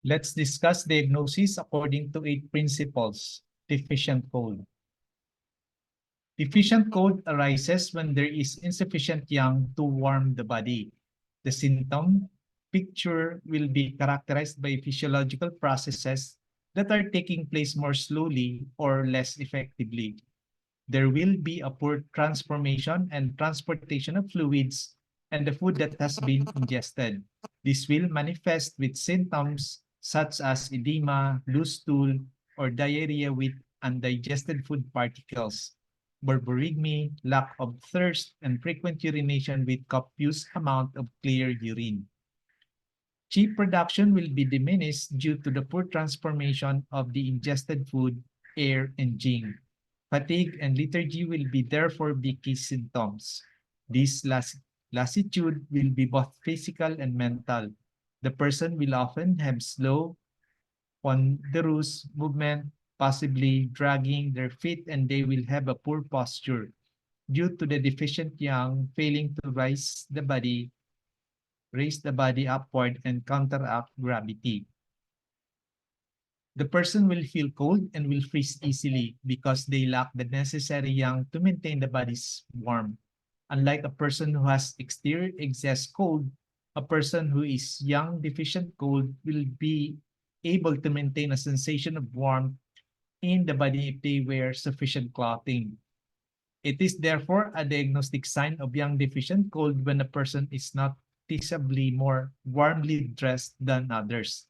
Let's discuss diagnosis according to 8 principles. Deficient cold. Deficient cold arises when there is insufficient yang to warm the body. The symptom picture will be characterized by physiological processes that are taking place more slowly or less effectively. There will be a poor transformation and transportation of fluids and the food that has been ingested. This will manifest with symptoms such as edema, loose stool, or diarrhea with undigested food particles, borborygmy, lack of thirst, and frequent urination with copious amount of clear urine. Qi production will be diminished due to the poor transformation of the ingested food, air, and jing. Fatigue and lethargy will be therefore be key symptoms. This lassitude will be both physical and mental. The person will often have slow, ponderous movement, possibly dragging their feet, and they will have a poor posture due to the deficient yang failing to raise the body upward and counteract gravity. The person will feel cold and will freeze easily because they lack the necessary yang to maintain the body's warmth. Unlike a person who has exterior excess cold, a person who is yang deficient cold will be able to maintain a sensation of warmth in the body if they wear sufficient clothing. It is therefore a diagnostic sign of yang deficient cold when a person is noticeably more warmly dressed than others.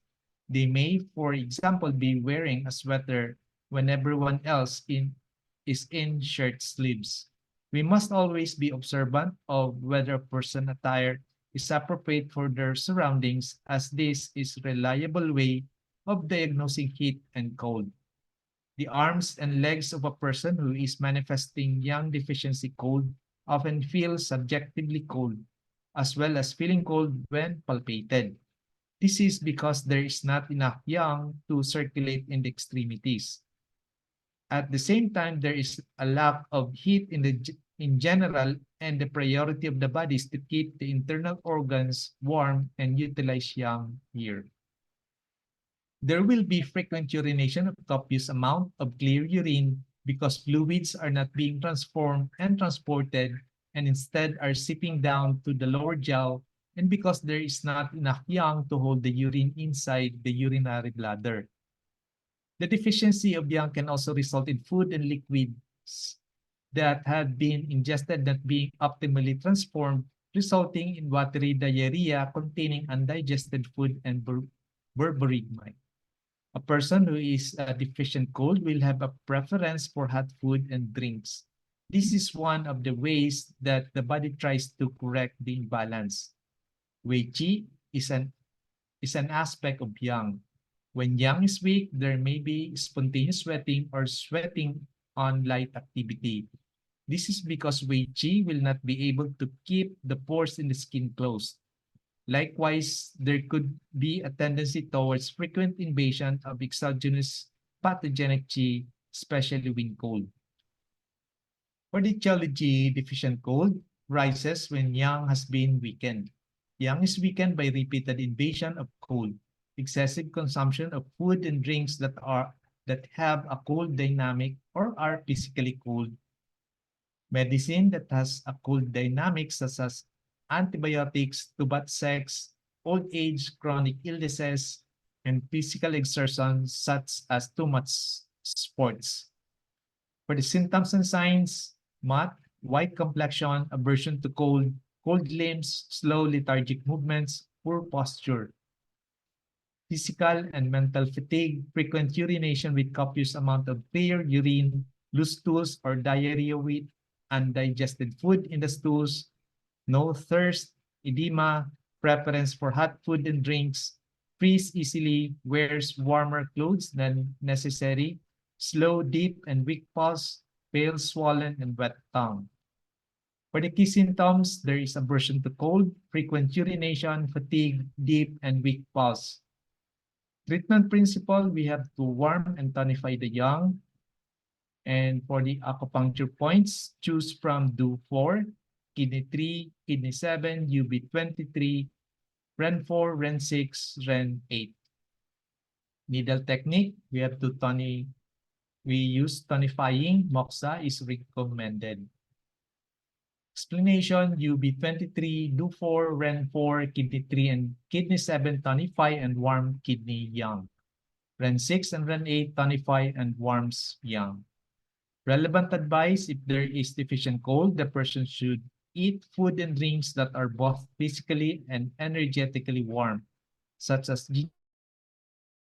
They may, for example, be wearing a sweater when everyone else is in shirt sleeves. We must always be observant of whether a person attire is appropriate for their surroundings, as this is a reliable way of diagnosing heat and cold. The arms and legs of a person who is manifesting yang deficiency cold often feel subjectively cold, as well as feeling cold when palpated. This is because there is not enough yang to circulate in the extremities. At the same time, there is a lack of heat in general, and the priority of the body is to keep the internal organs warm and utilize yang here. There will be frequent urination of copious amount of clear urine because fluids are not being transformed and transported and instead are seeping down to the lower jaw, and because there is not enough yang to hold the urine inside the urinary bladder. The deficiency of yang can also result in food and liquids that have been ingested not being optimally transformed, resulting in watery diarrhea containing undigested food and borborygmy. A person who is deficient cold will have a preference for hot food and drinks. This is one of the ways that the body tries to correct the imbalance. Wei Qi is an aspect of yang. When yang is weak, there may be spontaneous sweating or sweating on light activity. This is because Wei Qi will not be able to keep the pores in the skin closed. Likewise, there could be a tendency towards frequent invasion of exogenous pathogenic Qi, especially when cold. For the etiology, deficient cold rises when yang has been weakened. Yang is weakened by repeated invasion of cold, excessive consumption of food and drinks that have a cold dynamic or are physically cold. Medicine that has a cold dynamic, such as antibiotics, too much sex, old age, chronic illnesses, and physical exertion such as too much sports. For the symptoms and signs, matte, white complexion, aversion to cold, cold limbs, slow lethargic movements, poor posture. Physical and mental fatigue, frequent urination with copious amount of clear urine, loose stools or diarrhea with undigested food in the stools, no thirst, edema, preference for hot food and drinks, freeze easily, wears warmer clothes than necessary, slow, deep, and weak pulse, pale, swollen, and wet tongue. For the key symptoms, there is aversion to cold, frequent urination, fatigue, deep, and weak pulse. Treatment principle, we have to warm and tonify the yang. And for the acupuncture points, choose from DO 4, Kidney 3, Kidney 7, UB 23, REN 4, REN 6, REN 8. Needle technique, we use tonifying. Moxa is recommended. Explanation, UB23, do 4, REN 4, kidney 3, and kidney 7 tonify and warm kidney yang. REN 6 and REN 8 tonify and warms yang. Relevant advice, if there is deficient cold, the person should eat food and drinks that are both physically and energetically warm, such as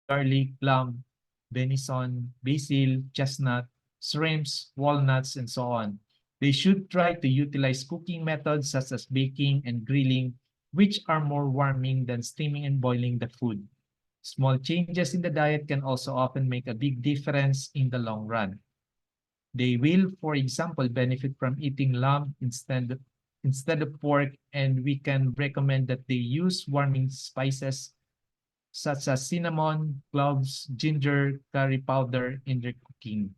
garlic, plum, venison, basil, chestnut, shrimps, walnuts, and so on. They should try to utilize cooking methods such as baking and grilling, which are more warming than steaming and boiling the food. Small changes in the diet can also often make a big difference in the long run. They will, for example, benefit from eating lamb instead of pork, and we can recommend that they use warming spices such as cinnamon, cloves, ginger, curry powder in their cooking.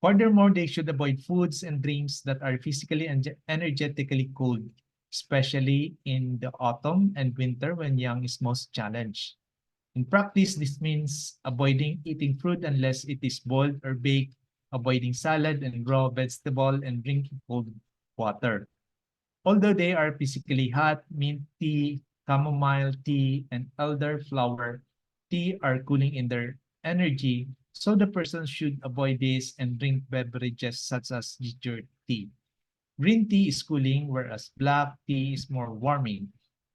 Furthermore, they should avoid foods and drinks that are physically and energetically cold, especially in the autumn and winter when yang is most challenged. In practice, this means avoiding eating fruit unless it is boiled or baked, avoiding salad and raw vegetable, and drinking cold water. Although they are physically hot, mint tea, chamomile tea, and elderflower tea are cooling in their energy, so the person should avoid this and drink beverages such as ginger tea. Green tea is cooling, whereas black tea is more warming,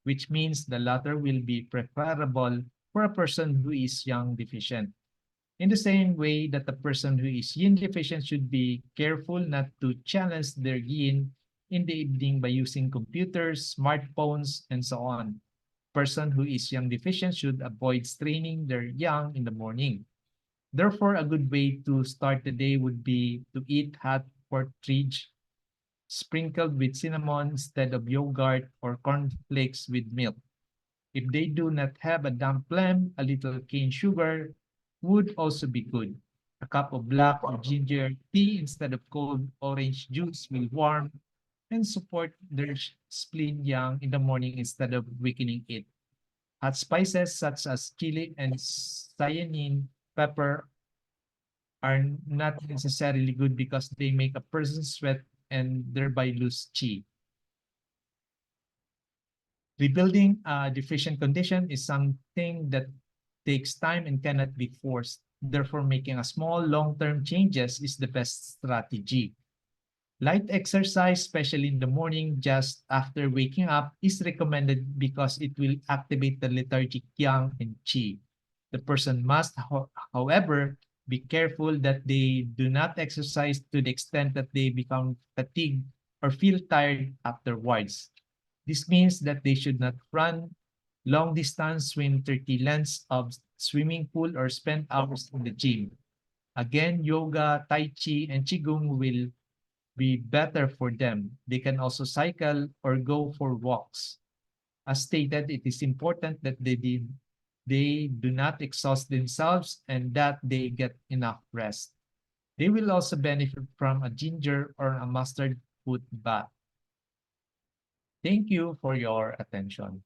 which means the latter will be preferable for a person who is yang deficient. In the same way that the person who is yin deficient should be careful not to challenge their yin in the evening by using computers, smartphones, and so on. Person who is yang deficient should avoid straining their yang in the morning. Therefore, a good way to start the day would be to eat hot porridge sprinkled with cinnamon instead of yogurt or cornflakes with milk. If they do not have a damp lamb, a little cane sugar would also be good. A cup of black or ginger tea instead of cold orange juice will warm and support their spleen yang in the morning instead of weakening it. Hot spices such as chili and cayenne pepper are not necessarily good because they make a person sweat and thereby lose qi. Rebuilding a deficient condition is something that takes time and cannot be forced. Therefore, making a small long-term changes is the best strategy. Light exercise, especially in the morning just after waking up, is recommended because it will activate the lethargic yang and qi. The person must, however, be careful that they do not exercise to the extent that they become fatigued or feel tired afterwards. This means that they should not run long distance, swim 30 lengths of swimming pool, or spend hours in the gym. Again, yoga, tai chi, and qigong will be better for them. They can also cycle or go for walks. As stated, it is important that they do not exhaust themselves and that they get enough rest. They will also benefit from a ginger or a mustard foot bath. Thank you for your attention.